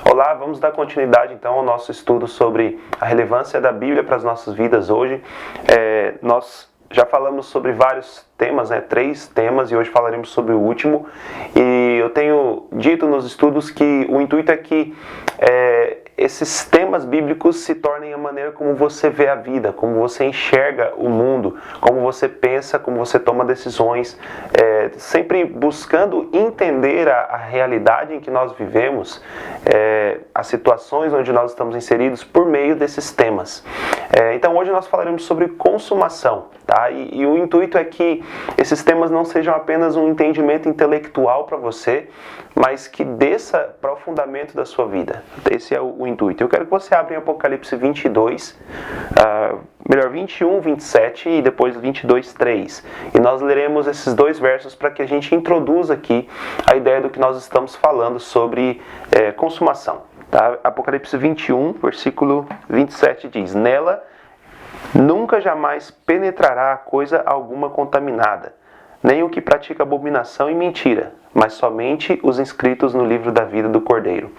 Olá, vamos dar continuidade então ao nosso estudo sobre a relevância da Bíblia para as nossas vidas hoje. Nós já falamos sobre vários temas, 3 temas, e hoje falaremos sobre o último. E eu tenho dito nos estudos que o intuito é que esses temas bíblicos se tornem a maneira como você vê a vida, como você enxerga o mundo, como você pensa, como você toma decisões, sempre buscando entender a realidade em que nós vivemos, as situações onde nós estamos inseridos por meio desses temas. Então hoje nós falaremos sobre consumação, tá? E o intuito é que esses temas não sejam apenas um entendimento intelectual para você, mas que desça para o fundamento da sua vida. Esse é o intuito. Eu quero que você abra em Apocalipse 22, 21, 27 e depois 22, 3. E nós leremos esses 2 versos para que a gente introduza aqui a ideia do que nós estamos falando sobre consumação. Tá? Apocalipse 21, versículo 27 diz: Nela nunca jamais penetrará coisa alguma contaminada, nem o que pratica abominação e mentira, mas somente os inscritos no livro da vida do Cordeiro.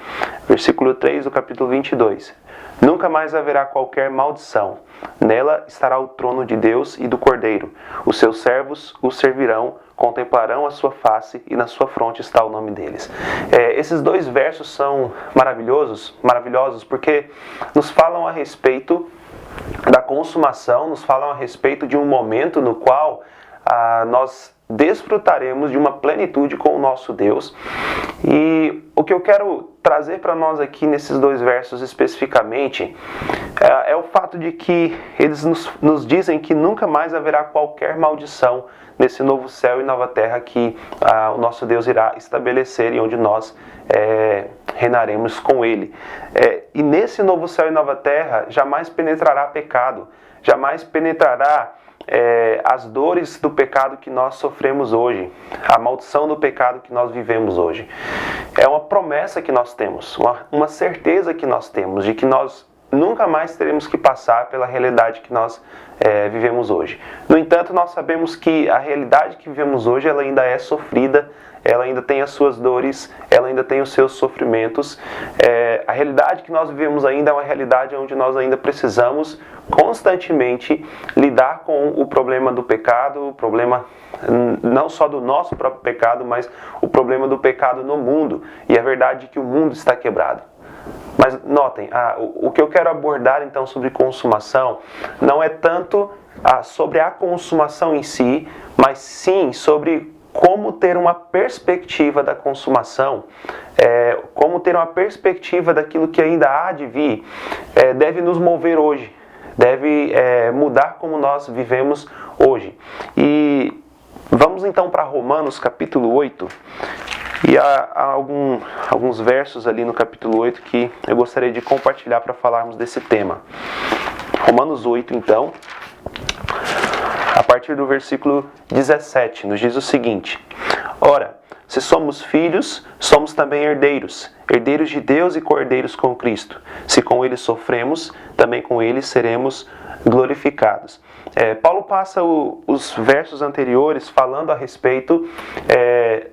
Versículo 3 do capítulo 22. Nunca mais haverá qualquer maldição. Nela estará o trono de Deus e do Cordeiro. Os seus servos o servirão, contemplarão a sua face e na sua fronte está o nome deles. Esses 2 versos são maravilhosos porque nos falam a respeito da consumação, nos falam a respeito de um momento no qual nós desfrutaremos de uma plenitude com o nosso Deus. E o que eu quero trazer para nós aqui nesses 2 versos especificamente é o fato de que eles nos dizem que nunca mais haverá qualquer maldição nesse novo céu e nova terra que o nosso Deus irá estabelecer e onde nós reinaremos com Ele. E nesse novo céu e nova terra jamais penetrará pecado, jamais penetrará as dores do pecado que nós sofremos hoje, a maldição do pecado que nós vivemos hoje. É uma promessa que nós temos, uma certeza que nós temos de que nós nunca mais teremos que passar pela realidade que nós vivemos hoje. No entanto, nós sabemos que a realidade que vivemos hoje ela ainda é sofrida, ela ainda tem as suas dores, ela ainda tem os seus sofrimentos. A realidade que nós vivemos ainda é uma realidade onde nós ainda precisamos constantemente lidar com o problema do pecado, o problema não só do nosso próprio pecado, mas o problema do pecado no mundo. E a verdade é que o mundo está quebrado. Mas notem, o que eu quero abordar então sobre consumação não é tanto sobre a consumação em si, mas sim sobre como ter uma perspectiva da consumação, como ter uma perspectiva daquilo que ainda há de vir, deve nos mover hoje, deve mudar como nós vivemos hoje. E vamos então para Romanos capítulo 8, e há alguns versos ali no capítulo 8 que eu gostaria de compartilhar para falarmos desse tema. Romanos 8 então, a partir do versículo 17, nos diz o seguinte: Ora, se somos filhos, somos também herdeiros, herdeiros de Deus e co-herdeiros com Cristo. Se com Ele sofremos, também com Ele seremos glorificados. Paulo passa os versos anteriores falando a respeito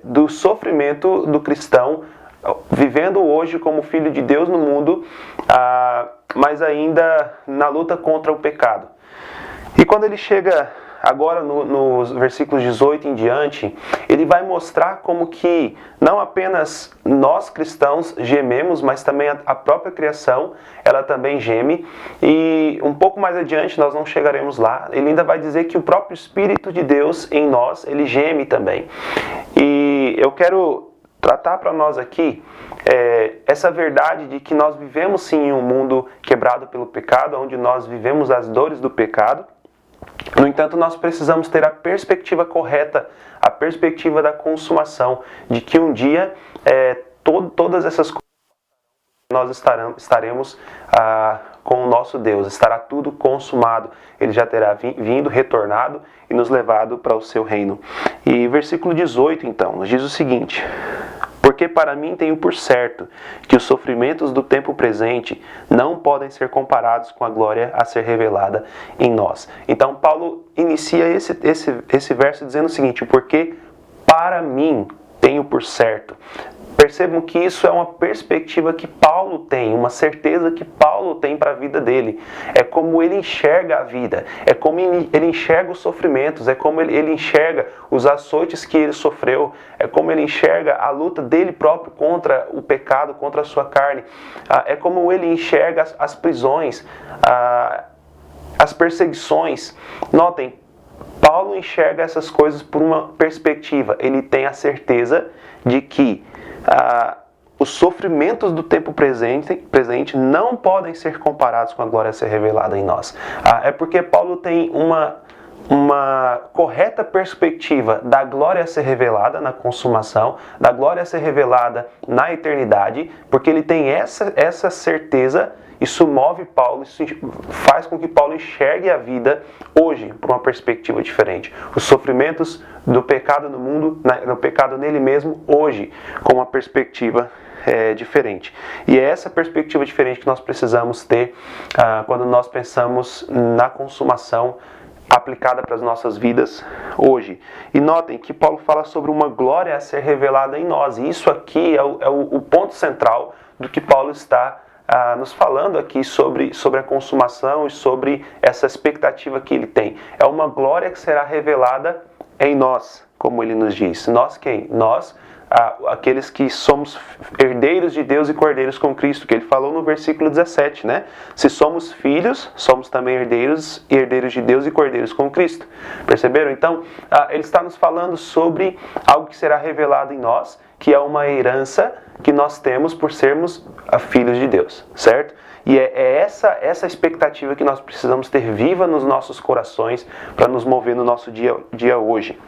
do sofrimento do cristão, vivendo hoje como filho de Deus no mundo, mas ainda na luta contra o pecado. E quando ele chega agora nos versículos 18 em diante, ele vai mostrar como que não apenas nós cristãos gememos, mas também a própria criação, ela também geme. E um pouco mais adiante, nós não chegaremos lá, ele ainda vai dizer que o próprio Espírito de Deus em nós, ele geme também. E eu quero tratar para nós aqui essa verdade de que nós vivemos sim em um mundo quebrado pelo pecado, onde nós vivemos as dores do pecado. No entanto, nós precisamos ter a perspectiva correta, a perspectiva da consumação, de que um dia todas essas coisas nós estaremos com o nosso Deus, estará tudo consumado, Ele já terá vindo, retornado e nos levado para o seu reino. E versículo 18 então, nos diz o seguinte: Porque para mim tenho por certo que os sofrimentos do tempo presente não podem ser comparados com a glória a ser revelada em nós. Então Paulo inicia esse verso dizendo o seguinte: porque para mim tenho por certo. Percebam que isso é uma perspectiva que Paulo Paulo tem, uma certeza que Paulo tem para a vida dele. É como ele enxerga a vida, é como ele enxerga os sofrimentos, é como ele enxerga os açoites que ele sofreu, é como ele enxerga a luta dele próprio contra o pecado, contra a sua carne, é como ele enxerga as prisões, as perseguições. Notem, Paulo enxerga essas coisas por uma perspectiva. Ele tem a certeza de que os sofrimentos do tempo presente não podem ser comparados com a glória a ser revelada em nós. É porque Paulo tem uma correta perspectiva da glória a ser revelada na consumação, da glória a ser revelada na eternidade, porque ele tem essa certeza. Isso move Paulo, isso faz com que Paulo enxergue a vida hoje por uma perspectiva diferente. Os sofrimentos do pecado no mundo, do pecado nele mesmo, hoje, com uma perspectiva diferente. E é essa perspectiva diferente que nós precisamos ter quando nós pensamos na consumação aplicada para as nossas vidas hoje. E notem que Paulo fala sobre uma glória a ser revelada em nós. E isso aqui é o ponto central do que Paulo está nos falando aqui sobre a consumação e sobre essa expectativa que ele tem. É uma glória que será revelada em nós, como ele nos diz. Nós quem? Nós, aqueles que somos herdeiros de Deus e cordeiros com Cristo, que ele falou no versículo 17, né? Se somos filhos, somos também herdeiros e herdeiros de Deus e cordeiros com Cristo. Perceberam? Então, ele está nos falando sobre algo que será revelado em nós, que é uma herança que nós temos por sermos filhos de Deus, certo? E é essa expectativa que nós precisamos ter viva nos nossos corações para nos mover no nosso dia hoje.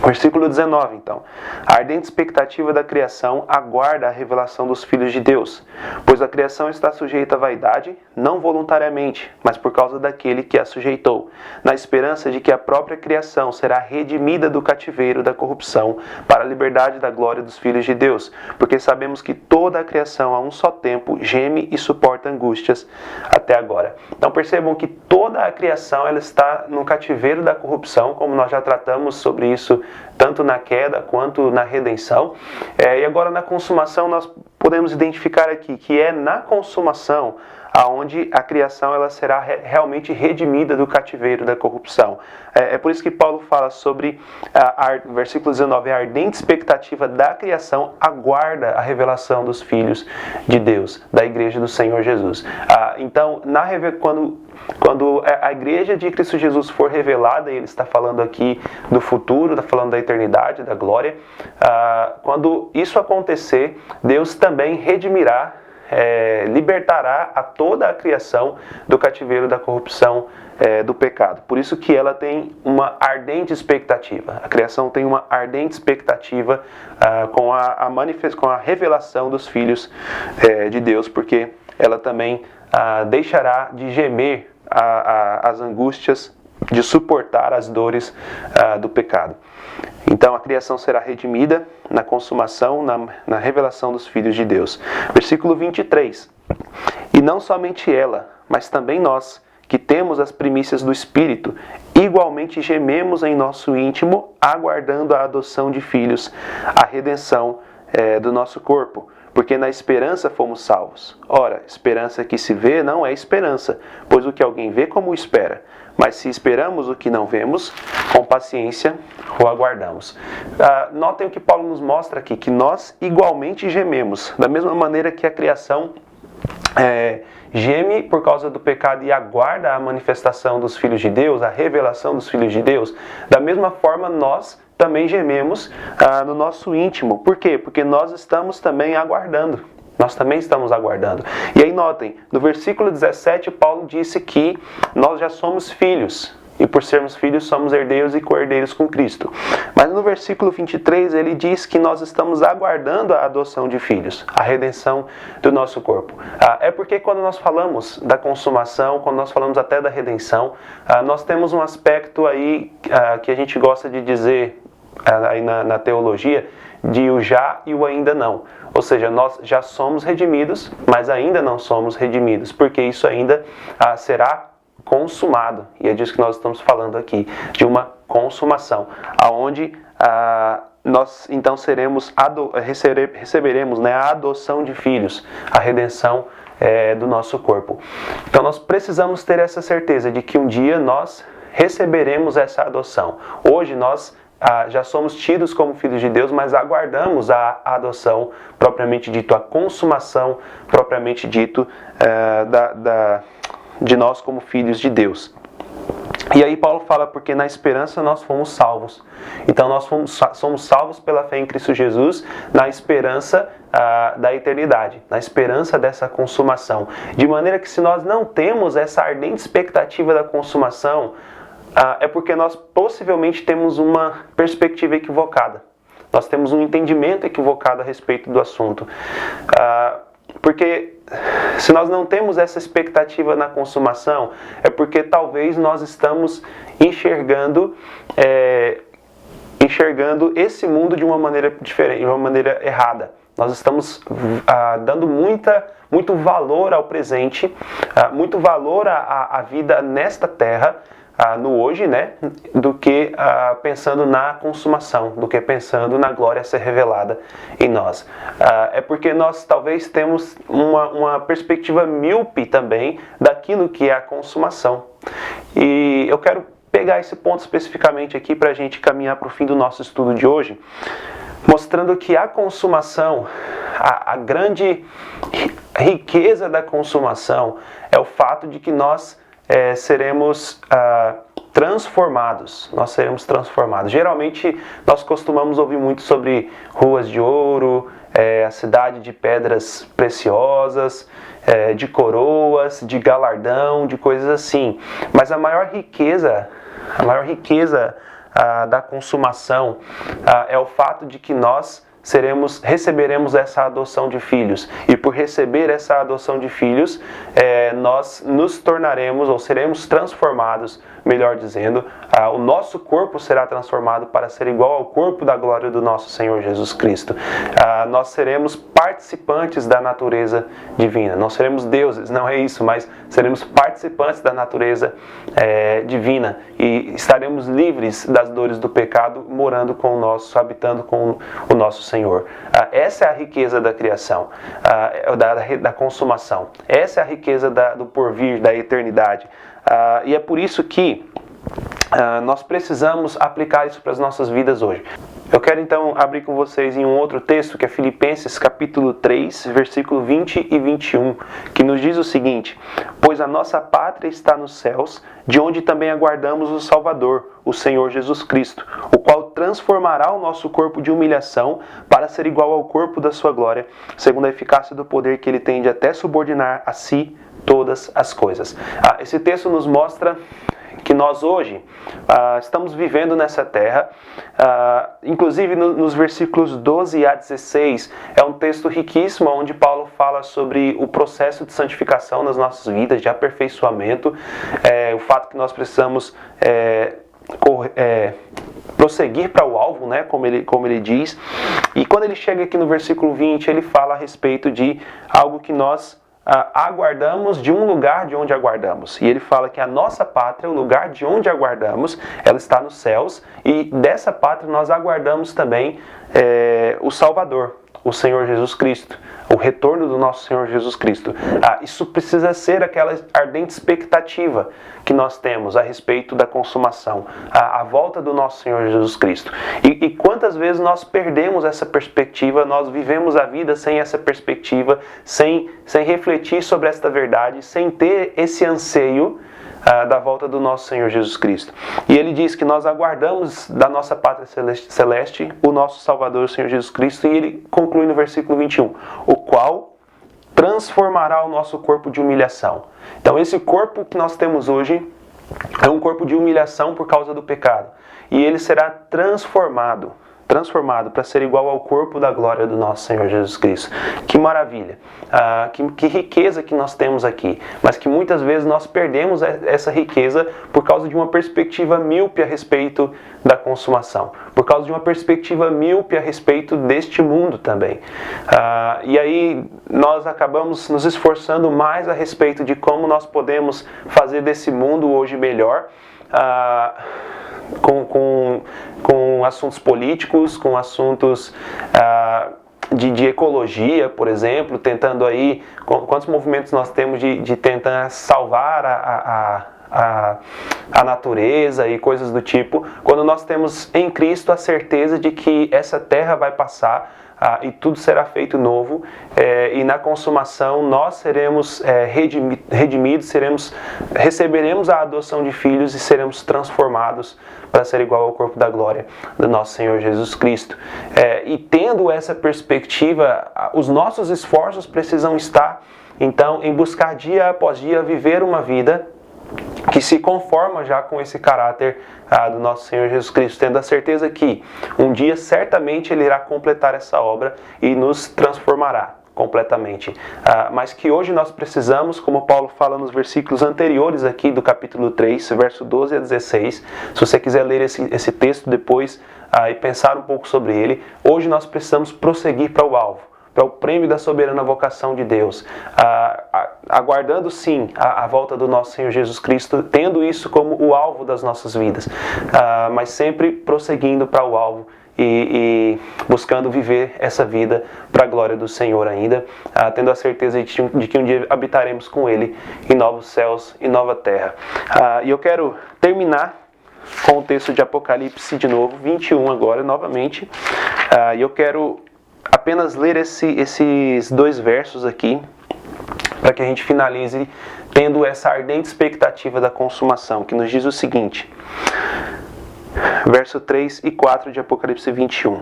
Versículo 19, então. A ardente expectativa da criação aguarda a revelação dos filhos de Deus, pois a criação está sujeita à vaidade, não voluntariamente, mas por causa daquele que a sujeitou, na esperança de que a própria criação será redimida do cativeiro da corrupção para a liberdade da glória dos filhos de Deus, porque sabemos que toda a criação a um só tempo geme e suporta angústias até agora. Então percebam que toda a criação ela está no cativeiro da corrupção, como nós já tratamos sobre isso tanto na queda quanto na redenção. E agora na consumação nós podemos identificar aqui que é na consumação aonde a criação ela será realmente redimida do cativeiro da corrupção. É por isso que Paulo fala sobre, versículo 19, a ardente expectativa da criação aguarda a revelação dos filhos de Deus, da igreja do Senhor Jesus. Então, quando a igreja de Cristo Jesus for revelada, e ele está falando aqui do futuro, está falando da eternidade, da glória, quando isso acontecer, Deus também redimirá, libertará a toda a criação do cativeiro da corrupção, do pecado. Por isso que ela tem uma ardente expectativa. A criação tem uma ardente expectativa com a revelação dos filhos de Deus, porque ela também deixará de gemer as angústias, de suportar as dores do pecado. Então a criação será redimida na consumação, na revelação dos filhos de Deus. Versículo 23. E não somente ela, mas também nós, que temos as primícias do Espírito, igualmente gememos em nosso íntimo, aguardando a adoção de filhos, a redenção do nosso corpo. Porque na esperança fomos salvos. Ora, esperança que se vê não é esperança, pois o que alguém vê como espera. Mas se esperamos o que não vemos, com paciência o aguardamos. Notem o que Paulo nos mostra aqui, que nós igualmente gememos, da mesma maneira que a criação geme por causa do pecado e aguarda a manifestação dos filhos de Deus, a revelação dos filhos de Deus. Da mesma forma, nós também gememos no nosso íntimo. Por quê? Porque nós estamos também aguardando. Nós também estamos aguardando. E aí notem, no versículo 17, Paulo disse que nós já somos filhos. E por sermos filhos, somos herdeiros e co-herdeiros com Cristo. Mas no versículo 23, ele diz que nós estamos aguardando a adoção de filhos, a redenção do nosso corpo. É porque quando nós falamos da consumação, quando nós falamos até da redenção, nós temos um aspecto aí que a gente gosta de dizer aí na teologia, de o já e o ainda não. Ou seja, nós já somos redimidos, mas ainda não somos redimidos, porque isso ainda será consumado. E é disso que nós estamos falando aqui, de uma consumação, aonde nós então receberemos, né, a adoção de filhos, a redenção do nosso corpo. Então nós precisamos ter essa certeza de que um dia nós receberemos essa adoção. Hoje nós já somos tidos como filhos de Deus, mas aguardamos a adoção, propriamente dito, a consumação, propriamente dito, de nós como filhos de Deus. E aí Paulo fala, porque na esperança nós fomos salvos. Então nós somos salvos pela fé em Cristo Jesus, na esperança da eternidade, na esperança dessa consumação. De maneira que se nós não temos essa ardente expectativa da consumação, é porque nós possivelmente temos uma perspectiva equivocada. Nós temos um entendimento equivocado a respeito do assunto. Porque se nós não temos essa expectativa na consumação, é porque talvez nós estamos enxergando esse mundo de uma maneira diferente, de uma maneira errada. Nós estamos dando muito valor ao presente, muito valor à vida nesta terra, no hoje, né, do que pensando na consumação, do que pensando na glória a ser revelada em nós. É porque nós talvez temos uma perspectiva míope também daquilo que é a consumação. E eu quero pegar esse ponto especificamente aqui para a gente caminhar para o fim do nosso estudo de hoje, mostrando que a consumação, a grande riqueza da consumação é o fato de que nós seremos transformados. Nós seremos transformados. Geralmente nós costumamos ouvir muito sobre ruas de ouro, a cidade de pedras preciosas, de coroas, de galardão, de coisas assim. Mas a maior riqueza da consumação é o fato de que nós receberemos essa adoção de filhos. E por receber essa adoção de filhos, nós nos tornaremos, ou seremos transformados, melhor dizendo, o nosso corpo será transformado para ser igual ao corpo da glória do nosso Senhor Jesus Cristo. Nós seremos participantes da natureza divina. Não seremos deuses, não é isso, mas seremos participantes da natureza divina e estaremos livres das dores do pecado, morando com o nosso, habitando com o nosso Senhor. Essa é a riqueza da criação, da consumação. Essa é a riqueza do porvir, da eternidade. E é por isso que nós precisamos aplicar isso para as nossas vidas hoje. Eu quero então abrir com vocês em um outro texto, que é Filipenses capítulo 3, versículo 20 e 21, que nos diz o seguinte: pois a nossa pátria está nos céus, de onde também aguardamos o Salvador, o Senhor Jesus Cristo, o qual transformará o nosso corpo de humilhação para ser igual ao corpo da sua glória, segundo a eficácia do poder que ele tem de até subordinar a si todas as coisas. Esse texto nos mostra que nós hoje estamos vivendo nessa terra, inclusive nos versículos 12 a 16, é um texto riquíssimo, onde Paulo fala sobre o processo de santificação nas nossas vidas, de aperfeiçoamento, o fato que nós precisamos prosseguir para o alvo, né, como ele diz. E quando ele chega aqui no versículo 20, ele fala a respeito de algo que nós aguardamos, de um lugar de onde aguardamos. E ele fala que a nossa pátria, o lugar de onde aguardamos, ela está nos céus, e dessa pátria nós aguardamos também o Salvador, o Senhor Jesus Cristo, o retorno do nosso Senhor Jesus Cristo. Isso precisa ser aquela ardente expectativa que nós temos a respeito da consumação, a volta do nosso Senhor Jesus Cristo. E quantas vezes nós perdemos essa perspectiva, nós vivemos a vida sem essa perspectiva, sem refletir sobre esta verdade, sem ter esse anseio da volta do nosso Senhor Jesus Cristo. E ele diz que nós aguardamos da nossa pátria celeste o nosso Salvador, o Senhor Jesus Cristo, e ele conclui no versículo 21, o qual transformará o nosso corpo de humilhação. Então esse corpo que nós temos hoje é um corpo de humilhação por causa do pecado, e ele será transformado para ser igual ao corpo da glória do nosso Senhor Jesus Cristo. Que maravilha! Que riqueza que nós temos aqui, mas que muitas vezes nós perdemos essa riqueza por causa de uma perspectiva míope a respeito da consumação, por causa de uma perspectiva míope a respeito deste mundo também. E aí nós acabamos nos esforçando mais a respeito de como nós podemos fazer desse mundo hoje melhor, com assuntos políticos, com assuntos de ecologia, por exemplo, tentando aí, quantos movimentos nós temos de tentar salvar a natureza e coisas do tipo, quando nós temos em Cristo a certeza de que essa terra vai passar e tudo será feito novo, e na consumação nós seremos redimidos, receberemos a adoção de filhos e seremos transformados para ser igual ao corpo da glória do nosso Senhor Jesus Cristo. E tendo essa perspectiva, os nossos esforços precisam estar, então, em buscar dia após dia viver uma vida que se conforma já com esse caráter do nosso Senhor Jesus Cristo, tendo a certeza que um dia certamente Ele irá completar essa obra e nos transformará completamente. Mas que hoje nós precisamos, como Paulo fala nos versículos anteriores aqui do capítulo 3, verso 12 a 16, se você quiser ler esse texto depois e pensar um pouco sobre ele, hoje nós precisamos prosseguir para o alvo, para o prêmio da soberana vocação de Deus, aguardando sim a volta do nosso Senhor Jesus Cristo, tendo isso como o alvo das nossas vidas, mas sempre prosseguindo para o alvo e buscando viver essa vida para a glória do Senhor ainda, tendo a certeza de que um dia habitaremos com Ele em novos céus e nova terra. E eu quero terminar com o texto de Apocalipse de novo, 21 agora, novamente, e eu quero apenas ler esses 2 versos aqui, para que a gente finalize tendo essa ardente expectativa da consumação, que nos diz o seguinte, verso 3 e 4 de Apocalipse 21.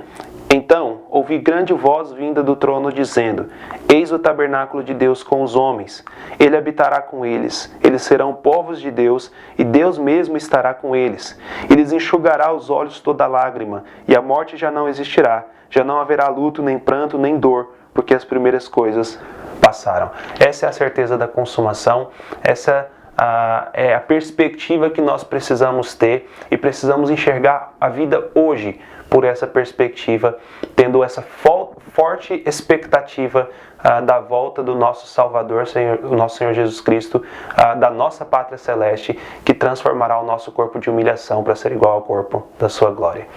Então, ouvi grande voz vinda do trono dizendo, eis o tabernáculo de Deus com os homens, Ele habitará com eles, eles serão povos de Deus, e Deus mesmo estará com eles. E lhes enxugará os olhos toda lágrima, e a morte já não existirá, já não haverá luto, nem pranto, nem dor, porque as primeiras coisas passaram. Essa é a certeza da consumação, essa é a perspectiva que nós precisamos ter e precisamos enxergar a vida hoje por essa perspectiva, tendo essa forte expectativa da volta do nosso Salvador, o nosso Senhor Jesus Cristo, da nossa pátria celeste, que transformará o nosso corpo de humilhação para ser igual ao corpo da sua glória.